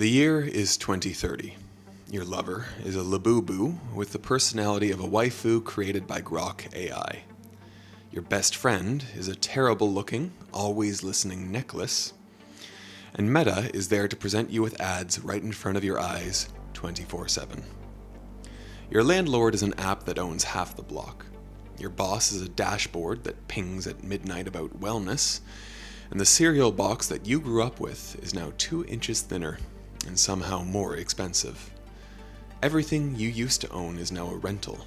The year is 2030. Your lover is a Labubu with the personality of a waifu created by Grok AI. Your best friend is a terrible-looking, always-listening necklace. And Meta is there to present you with ads right in front of your eyes 24/7. Your landlord is an app that owns half the block. Your boss is a dashboard that pings at midnight about wellness. And the cereal box that you grew up with is now 2 inches thinner and somehow more expensive. Everything you used to own is now a rental.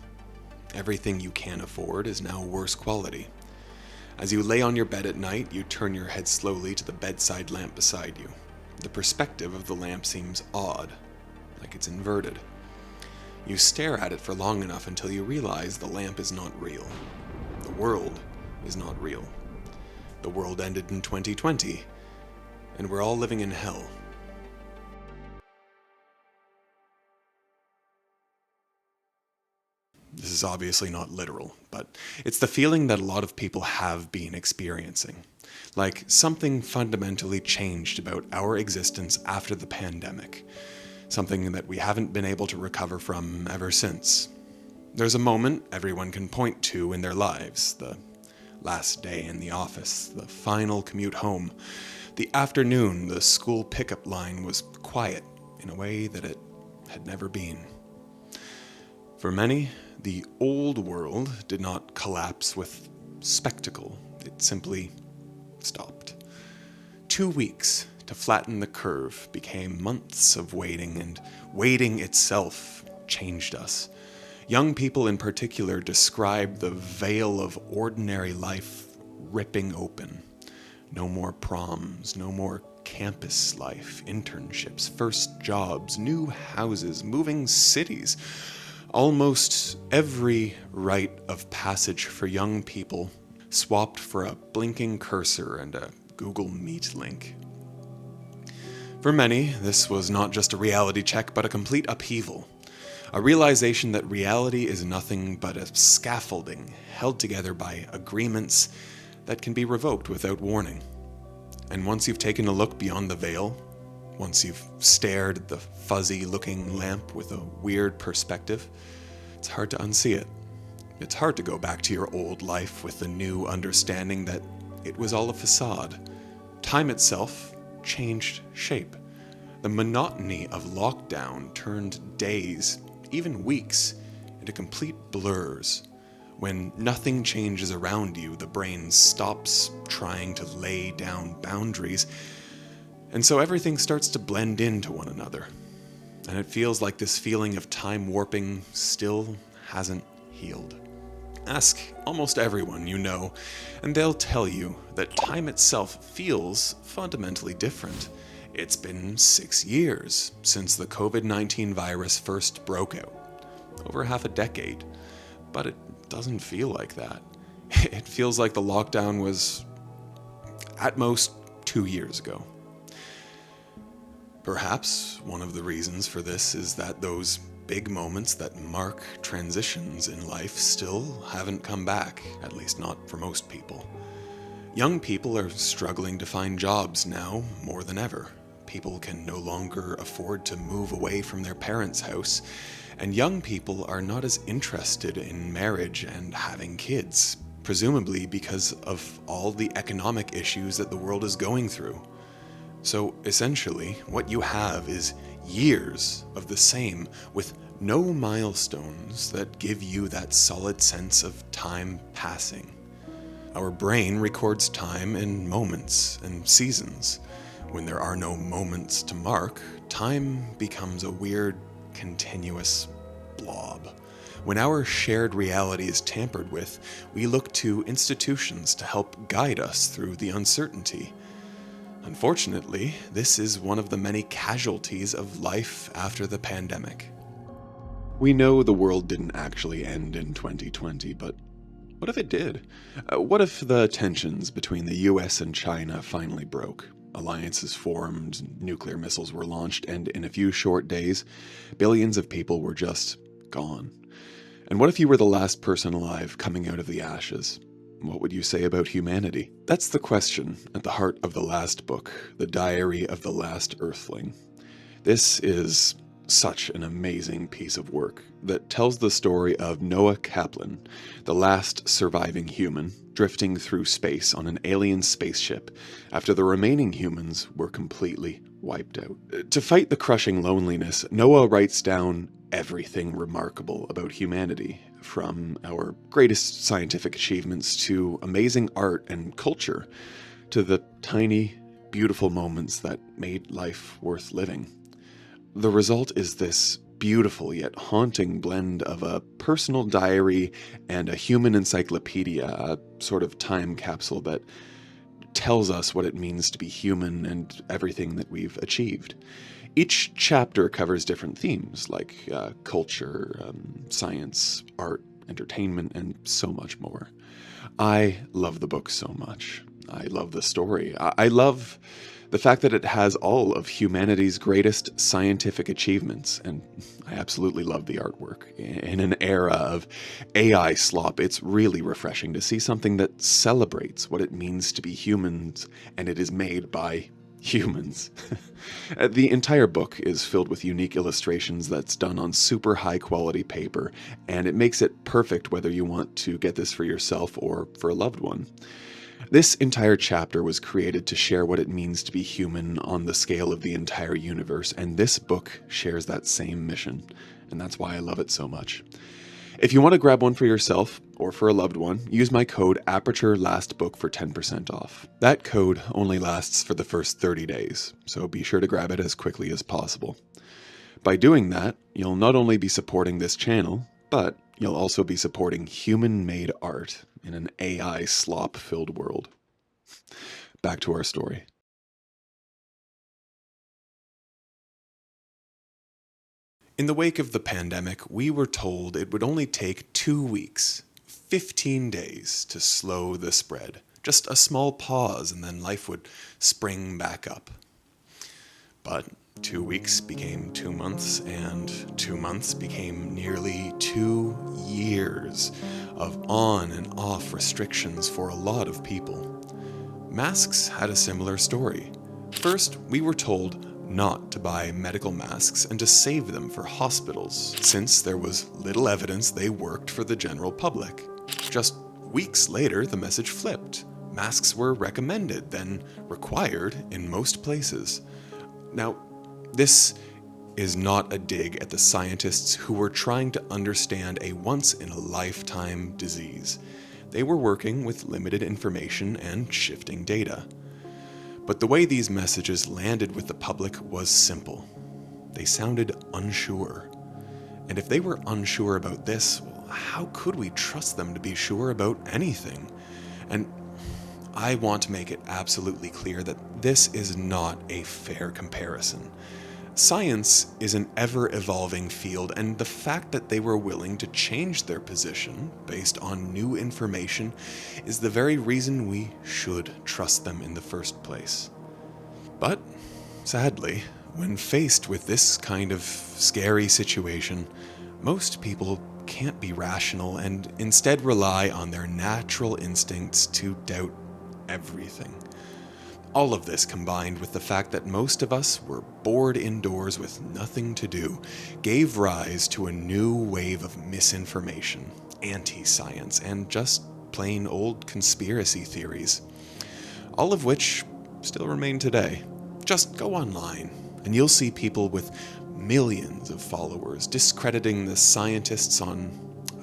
Everything you can afford is now worse quality. As you lay on your bed at night, you turn your head slowly to the bedside lamp beside you. The perspective of the lamp seems odd, like it's inverted. You stare at it for long enough until you realize the lamp is not real. The world is not real. The world ended in 2020, and we're all living in hell. This is obviously not literal, but it's the feeling that a lot of people have been experiencing. Like something fundamentally changed about our existence after the pandemic. Something that we haven't been able to recover from ever since. There's a moment everyone can point to in their lives. The last day in the office, the final commute home. The afternoon, the school pickup line was quiet in a way that it had never been. For many, the old world did not collapse with spectacle. It simply stopped. 2 weeks to flatten the curve became months of waiting, and waiting itself changed us. Young people in particular describe the veil of ordinary life ripping open. No more proms, no more campus life, internships, first jobs, new houses, moving cities. Almost every rite of passage for young people swapped for a blinking cursor and a Google Meet link. For many, this was not just a reality check, but a complete upheaval. A realization that reality is nothing but a scaffolding held together by agreements that can be revoked without warning. And once you've taken a look beyond the veil, once you've stared at the fuzzy-looking lamp with a weird perspective, it's hard to unsee it. It's hard to go back to your old life with the new understanding that it was all a facade. Time itself changed shape. The monotony of lockdown turned days, even weeks, into complete blurs. When nothing changes around you, the brain stops trying to lay down boundaries, and so everything starts to blend into one another. And it feels like this feeling of time warping still hasn't healed. Ask almost everyone you know, and they'll tell you that time itself feels fundamentally different. It's been 6 years since the COVID-19 virus first broke out. Over half a decade. But it doesn't feel like that. It feels like the lockdown was at most 2 years ago. Perhaps one of the reasons for this is that those big moments that mark transitions in life still haven't come back, at least not for most people. Young people are struggling to find jobs now more than ever. People can no longer afford to move away from their parents' house, and young people are not as interested in marriage and having kids, presumably because of all the economic issues that the world is going through. So essentially, what you have is years of the same, with no milestones that give you that solid sense of time passing. Our brain records time in moments and seasons. When there are no moments to mark, time becomes a weird, continuous blob. When our shared reality is tampered with, we look to institutions to help guide us through the uncertainty. Unfortunately, this is one of the many casualties of life after the pandemic. We know the world didn't actually end in 2020, but what if it did? What if the tensions between the US and China finally broke? Alliances formed, nuclear missiles were launched, and in a few short days, billions of people were just gone. And what if you were the last person alive coming out of the ashes? What would you say about humanity? That's the question at the heart of the last book, The Diary of the Last Earthling. This is such an amazing piece of work that tells the story of Noah Kaplan, the last surviving human, drifting through space on an alien spaceship after the remaining humans were completely wiped out. To fight the crushing loneliness, Noah writes down everything remarkable about humanity, from our greatest scientific achievements to amazing art and culture, to the tiny, beautiful moments that made life worth living. The result is this beautiful yet haunting blend of a personal diary and a human encyclopedia, a sort of time capsule that tells us what it means to be human and everything that we've achieved. Each chapter covers different themes like culture, science, art, entertainment, and so much more. I love the book so much. I love the story. I love the fact that it has all of humanity's greatest scientific achievements, and I absolutely love the artwork. In an era of AI slop, it's really refreshing to see something that celebrates what it means to be humans, and it is made by humans. The entire book is filled with unique illustrations that's done on super high quality paper, and it makes it perfect whether you want to get this for yourself or for a loved one. This entire chapter was created to share what it means to be human on the scale of the entire universe, and this book shares that same mission, and that's why I love it so much. If you want to grab one for yourself or for a loved one, use my code APERTURELASTBOOK for 10% off. That code only lasts for the first 30 days, so be sure to grab it as quickly as possible. By doing that, you'll not only be supporting this channel, but you'll also be supporting human-made art in an AI slop-filled world. Back to our story. In the wake of the pandemic, we were told it would only take 2 weeks, 15 days to slow the spread. Just a small pause and then life would spring back up. But 2 weeks became 2 months, and 2 months became nearly 2 years of on and off restrictions for a lot of people. Masks had a similar story. First, we were told not to buy medical masks and to save them for hospitals, since there was little evidence they worked for the general public. Just weeks later, the message flipped. Masks were recommended, then required in most places. Now, this is not a dig at the scientists who were trying to understand a once-in-a-lifetime disease. They were working with limited information and shifting data. But the way these messages landed with the public was simple. They sounded unsure. And if they were unsure about this, well, how could we trust them to be sure about anything? And I want to make it absolutely clear that this is not a fair comparison. Science is an ever-evolving field, and the fact that they were willing to change their position based on new information is the very reason we should trust them in the first place. But, sadly, when faced with this kind of scary situation, most people can't be rational and instead rely on their natural instincts to doubt everything. All of this, combined with the fact that most of us were bored indoors with nothing to do, gave rise to a new wave of misinformation, anti-science, and just plain old conspiracy theories. All of which still remain today. Just go online, and you'll see people with millions of followers discrediting the scientists on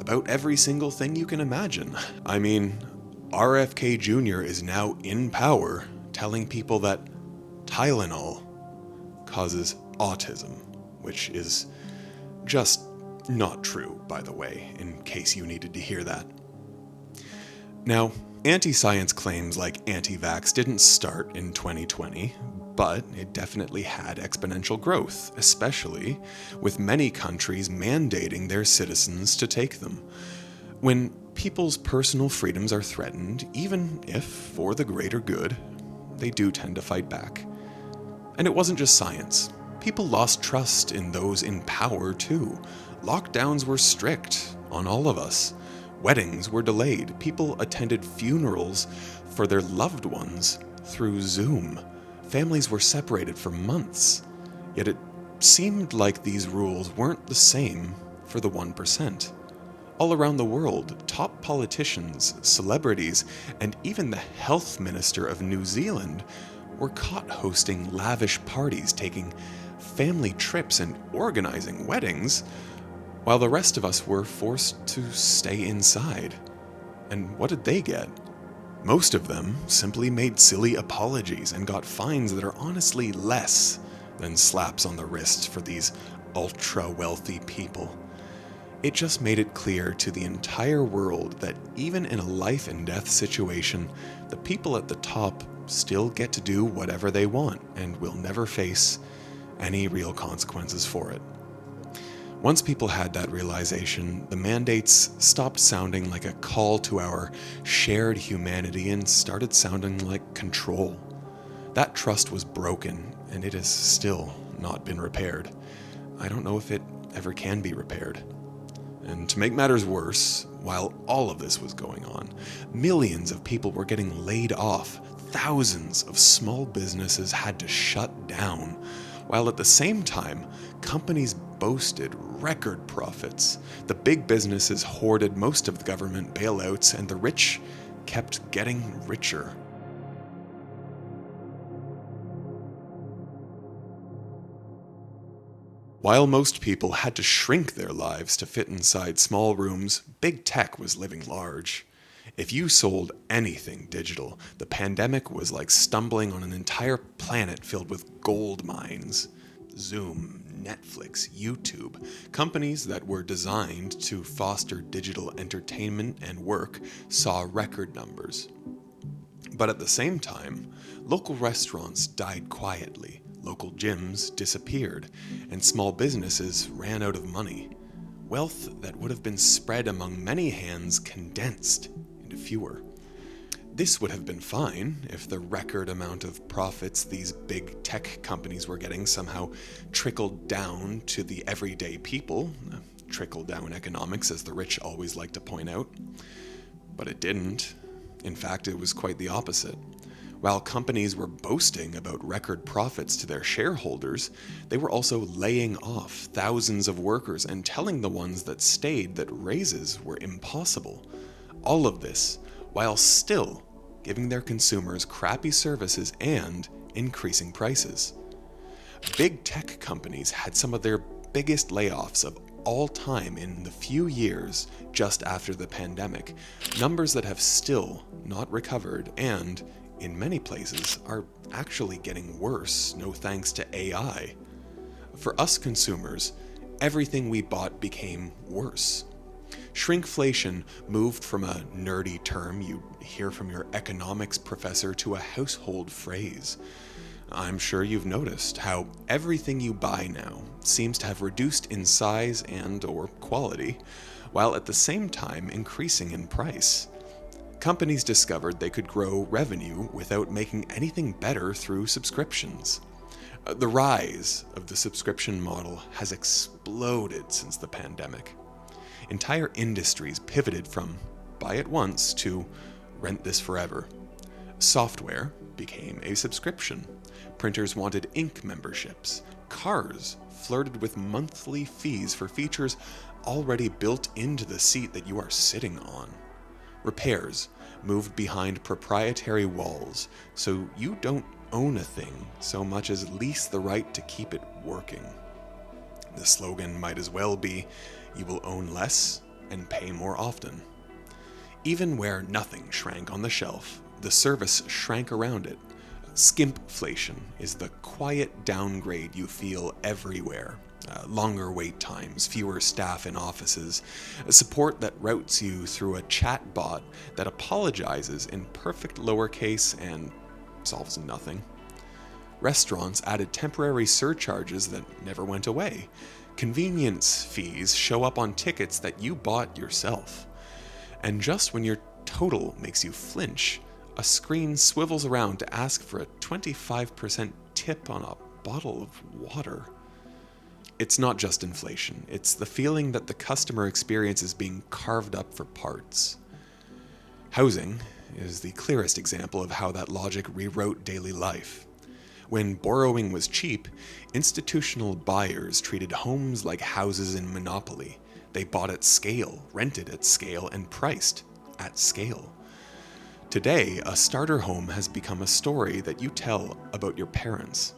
about every single thing you can imagine. I mean, RFK Jr. is now in power, telling people that Tylenol causes autism, which is just not true, by the way, in case you needed to hear that. Now, anti-science claims like anti-vax didn't start in 2020, but it definitely had exponential growth, especially with many countries mandating their citizens to take them. When people's personal freedoms are threatened, even if for the greater good, they do tend to fight back. And it wasn't just science. People lost trust in those in power too. Lockdowns were strict on all of us. Weddings were delayed. People attended funerals for their loved ones through Zoom. Families were separated for months. Yet it seemed like these rules weren't the same for the 1%. All around the world, top politicians, celebrities, and even the health minister of New Zealand were caught hosting lavish parties, taking family trips, and organizing weddings, while the rest of us were forced to stay inside. And what did they get? Most of them simply made silly apologies and got fines that are honestly less than slaps on the wrist for these ultra-wealthy people. It just made it clear to the entire world that even in a life and death situation, the people at the top still get to do whatever they want and will never face any real consequences for it. Once people had that realization, the mandates stopped sounding like a call to our shared humanity and started sounding like control. That trust was broken, and it has still not been repaired. I don't know if it ever can be repaired. And to make matters worse, while all of this was going on, millions of people were getting laid off. Thousands of small businesses had to shut down, while at the same time, companies boasted record profits. The big businesses hoarded most of the government bailouts, and the rich kept getting richer. While most people had to shrink their lives to fit inside small rooms, big tech was living large. If you sold anything digital, the pandemic was like stumbling on an entire planet filled with gold mines. Zoom, Netflix, YouTube, companies that were designed to foster digital entertainment and work, saw record numbers. But at the same time, local restaurants died quietly, local gyms disappeared, and small businesses ran out of money. Wealth that would have been spread among many hands condensed into fewer. This would have been fine if the record amount of profits these big tech companies were getting somehow trickled down to the everyday people. Trickle-down economics, as the rich always like to point out. But it didn't. In fact, it was quite the opposite. While companies were boasting about record profits to their shareholders, they were also laying off thousands of workers and telling the ones that stayed that raises were impossible. All of this while still giving their consumers crappy services and increasing prices. Big tech companies had some of their biggest layoffs of all time in the few years just after the pandemic, numbers that have still not recovered and, in many places, are actually getting worse, no thanks to AI. For us consumers, everything we bought became worse. Shrinkflation moved from a nerdy term you hear from your economics professor to a household phrase. I'm sure you've noticed how everything you buy now seems to have reduced in size and/or quality, while at the same time increasing in price. Companies discovered they could grow revenue without making anything better through subscriptions. The rise of the subscription model has exploded since the pandemic. Entire industries pivoted from buy it once to rent this forever. Software became a subscription. Printers wanted ink memberships. Cars flirted with monthly fees for features already built into the seat that you are sitting on. Repairs moved behind proprietary walls, so you don't own a thing so much as lease the right to keep it working. The slogan might as well be, you will own less and pay more often. Even where nothing shrank on the shelf, the service shrank around it. Skimpflation is the quiet downgrade you feel everywhere. Longer wait times, fewer staff in offices, support that routes you through a chat bot that apologizes in perfect lowercase and solves nothing. Restaurants added temporary surcharges that never went away. Convenience fees show up on tickets that you bought yourself. And just when your total makes you flinch, a screen swivels around to ask for a 25% tip on a bottle of water. It's not just inflation, it's the feeling that the customer experience is being carved up for parts. Housing is the clearest example of how that logic rewrote daily life. When borrowing was cheap, institutional buyers treated homes like houses in Monopoly. They bought at scale, rented at scale, and priced at scale. Today, a starter home has become a story that you tell about your parents.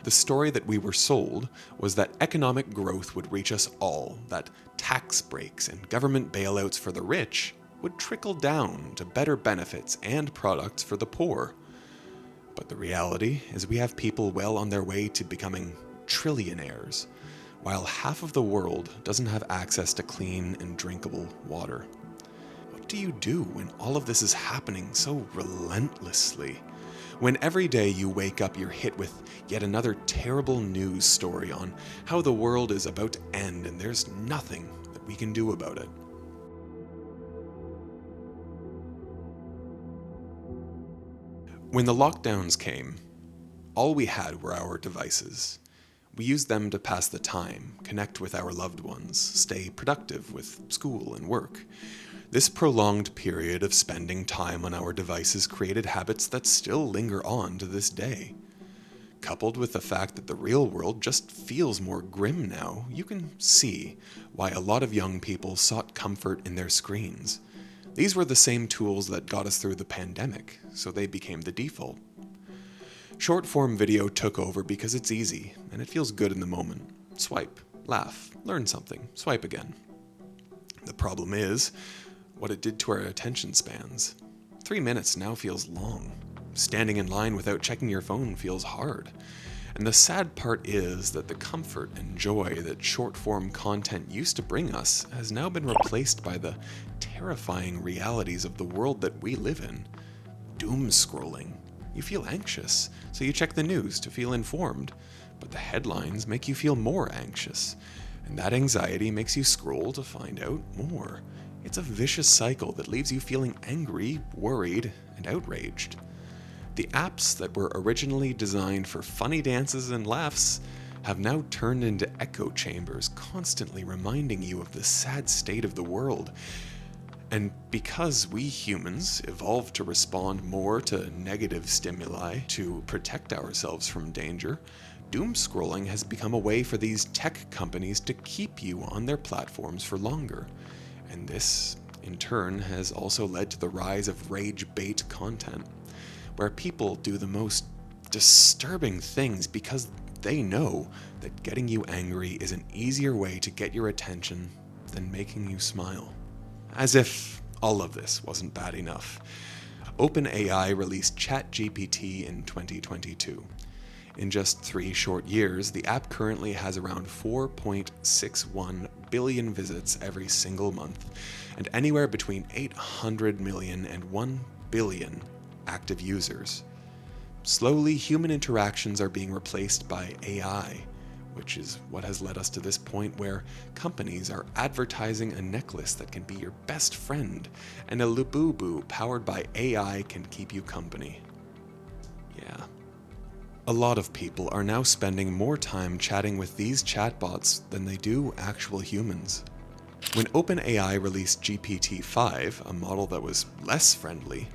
The story that we were sold was that economic growth would reach us all, that tax breaks and government bailouts for the rich would trickle down to better benefits and products for the poor. But the reality is we have people well on their way to becoming trillionaires, while half of the world doesn't have access to clean and drinkable water. What do you do when all of this is happening so relentlessly? When every day you wake up, you're hit with yet another terrible news story on how the world is about to end and there's nothing that we can do about it. When the lockdowns came, all we had were our devices. We used them to pass the time, connect with our loved ones, stay productive with school and work. This prolonged period of spending time on our devices created habits that still linger on to this day. Coupled with the fact that the real world just feels more grim now, you can see why a lot of young people sought comfort in their screens. These were the same tools that got us through the pandemic, so they became the default. Short-form video took over because it's easy, and it feels good in the moment. Swipe, laugh, learn something, swipe again. The problem is what it did to our attention spans. 3 minutes now feels long. Standing in line without checking your phone feels hard. And the sad part is that the comfort and joy that short-form content used to bring us has now been replaced by the terrifying realities of the world that we live in. Doom scrolling. You feel anxious, so you check the news to feel informed, but the headlines make you feel more anxious, and that anxiety makes you scroll to find out more. It's a vicious cycle that leaves you feeling angry, worried, and outraged. The apps that were originally designed for funny dances and laughs have now turned into echo chambers, constantly reminding you of the sad state of the world. And because we humans evolved to respond more to negative stimuli to protect ourselves from danger, doom scrolling has become a way for these tech companies to keep you on their platforms for longer. And this, in turn, has also led to the rise of rage bait content, where people do the most disturbing things because they know that getting you angry is an easier way to get your attention than making you smile. As if all of this wasn't bad enough, OpenAI released ChatGPT in 2022. In just 3 short years, the app currently has around 4.61 billion visits every single month, and anywhere between 800 million and 1 billion active users. Slowly, human interactions are being replaced by AI, which is what has led us to this point where companies are advertising a necklace that can be your best friend, and a Labubu powered by AI can keep you company. Yeah. A lot of people are now spending more time chatting with these chatbots than they do actual humans. When OpenAI released GPT-5, a model that was less friendly,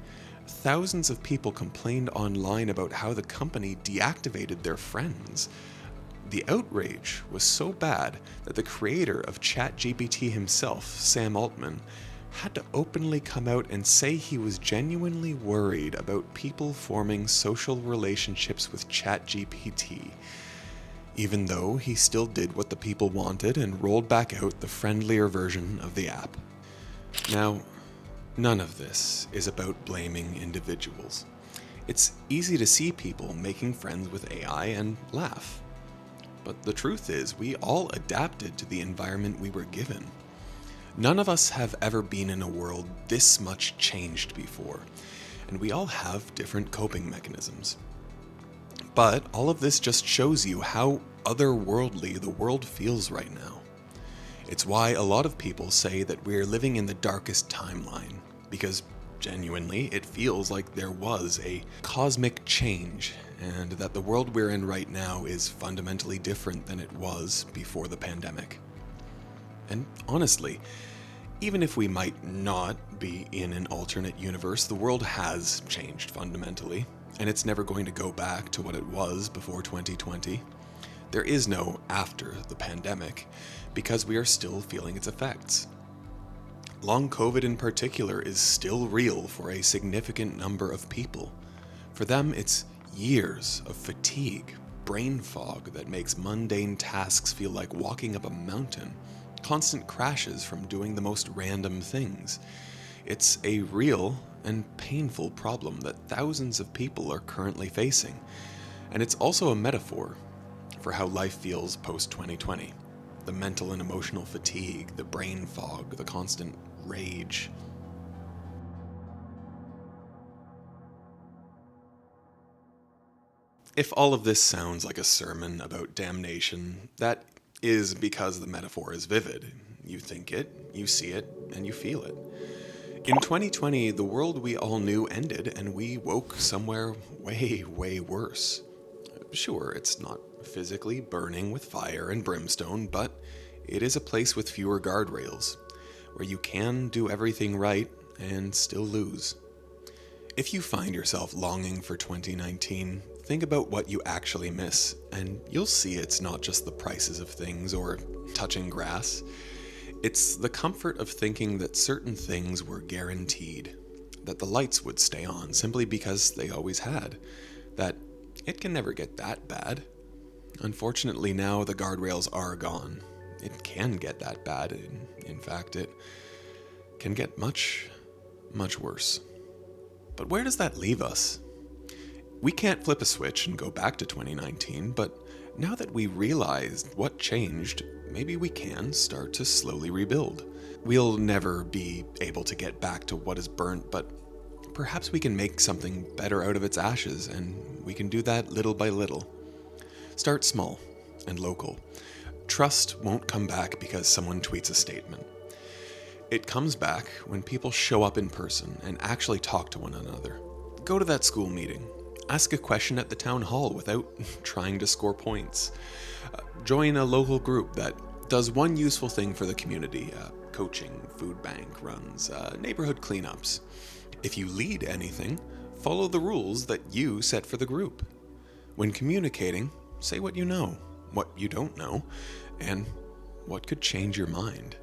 thousands of people complained online about how the company deactivated their friends. The outrage was so bad that the creator of ChatGPT himself, Sam Altman, had to openly come out and say he was genuinely worried about people forming social relationships with ChatGPT, even though he still did what the people wanted and rolled back out the friendlier version of the app. Now, none of this is about blaming individuals. It's easy to see people making friends with AI and laugh. But the truth is, we all adapted to the environment we were given. None of us have ever been in a world this much changed before, and we all have different coping mechanisms. But all of this just shows you how otherworldly the world feels right now. It's why a lot of people say that we're living in the darkest timeline, because genuinely it feels like there was a cosmic change, and that the world we're in right now is fundamentally different than it was before the pandemic. And honestly, even if we might not be in an alternate universe, the world has changed fundamentally. and it's never going to go back to what it was before 2020. There is no after the pandemic, because we are still feeling its effects. Long COVID in particular is still real for a significant number of people. For them, it's years of fatigue, brain fog that makes mundane tasks feel like walking up a mountain, constant crashes from doing the most random things. It's a real and painful problem that thousands of people are currently facing, and it's also a metaphor for how life feels post-2020. The mental and emotional fatigue, the brain fog, the constant rage. If all of this sounds like a sermon about damnation, that is because the metaphor is vivid. You think it, you see it, and you feel it. In 2020, the world we all knew ended, and we woke somewhere way, way worse. Sure, it's not physically burning with fire and brimstone, but it is a place with fewer guardrails, where you can do everything right and still lose. If you find yourself longing for 2019, think about what you actually miss, and you'll see it's not just the prices of things or touching grass. It's the comfort of thinking that certain things were guaranteed, that the lights would stay on simply because they always had, that it can never get that bad. Unfortunately, now the guardrails are gone. It can get that bad. In fact, it can get much, much worse. But where does that leave us? We can't flip a switch and go back to 2019, but now that we realized what changed, maybe we can start to slowly rebuild. We'll never be able to get back to what is burnt, but perhaps we can make something better out of its ashes, and we can do that little by little. Start small and local. Trust won't come back because someone tweets a statement. It comes back when people show up in person and actually talk to one another. Go to that school meeting. Ask a question at the town hall without trying to score points. Join a local group that does one useful thing for the community, coaching, food bank runs, neighborhood cleanups. If you lead anything, follow the rules that you set for the group. When communicating, say what you know, what you don't know, and what could change your mind.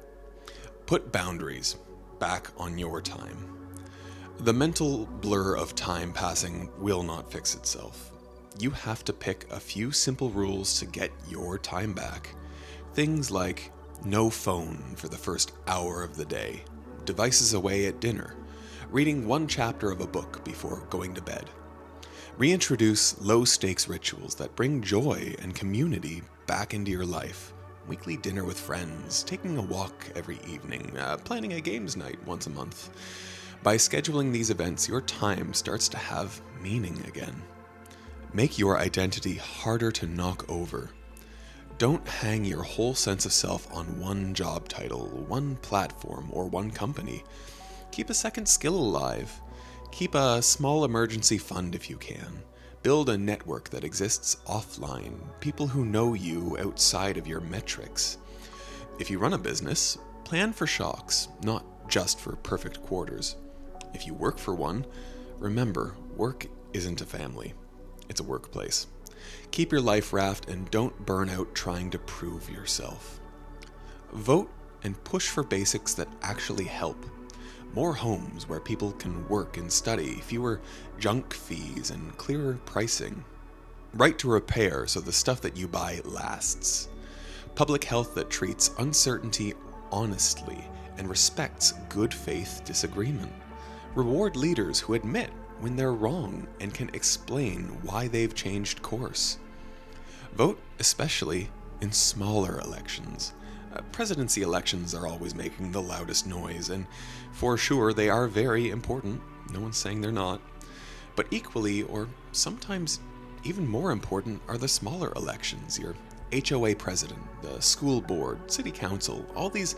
Put boundaries back on your time. The mental blur of time passing will not fix itself. You have to pick a few simple rules to get your time back. Things like no phone for the first hour of the day, devices away at dinner, reading one chapter of a book before going to bed. Reintroduce low-stakes rituals that bring joy and community back into your life. Weekly dinner with friends, taking a walk every evening, planning a games night once a month. By scheduling these events, your time starts to have meaning again. Make your identity harder to knock over. Don't hang your whole sense of self on one job title, one platform, or one company. Keep a second skill alive. Keep a small emergency fund if you can. Build a network that exists offline, people who know you outside of your metrics. If you run a business, plan for shocks, not just for perfect quarters. If you work for one, remember, work isn't a family. It's a workplace. Keep your life raft and don't burn out trying to prove yourself. Vote and push for basics that actually help. More homes where people can work and study, fewer junk fees, and clearer pricing. Right to repair so the stuff that you buy lasts. Public health that treats uncertainty honestly and respects good faith disagreement. Reward leaders who admit when they're wrong and can explain why they've changed course. Vote especially in smaller elections. Presidency elections are always making the loudest noise, and for sure they are very important. No one's saying they're not. But equally, or sometimes even more important, are the smaller elections. Your HOA president, the school board, city council, all these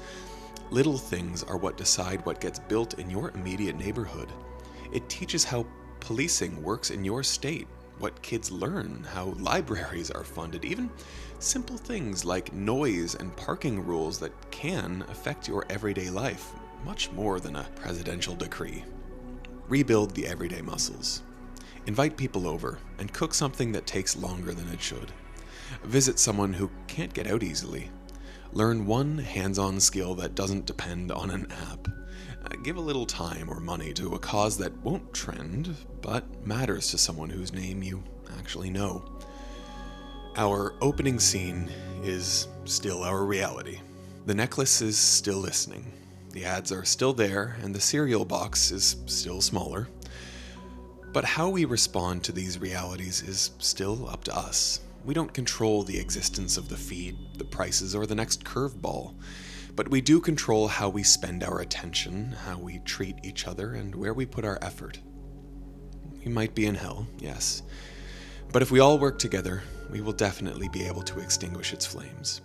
little things are what decide what gets built in your immediate neighborhood. It teaches how policing works in your state, what kids learn, how libraries are funded, even simple things like noise and parking rules that can affect your everyday life, much more than a presidential decree. Rebuild the everyday muscles. Invite people over and cook something that takes longer than it should. Visit someone who can't get out easily. Learn one hands-on skill that doesn't depend on an app. Give a little time or money to a cause that won't trend, but matters to someone whose name you actually know. Our opening scene is still our reality. The necklace is still listening. The ads are still there, and the cereal box is still smaller. But how we respond to these realities is still up to us. We don't control the existence of the feed, the prices, or the next curveball. But we do control how we spend our attention, how we treat each other, and where we put our effort. We might be in hell, yes. But if we all work together, we will definitely be able to extinguish its flames.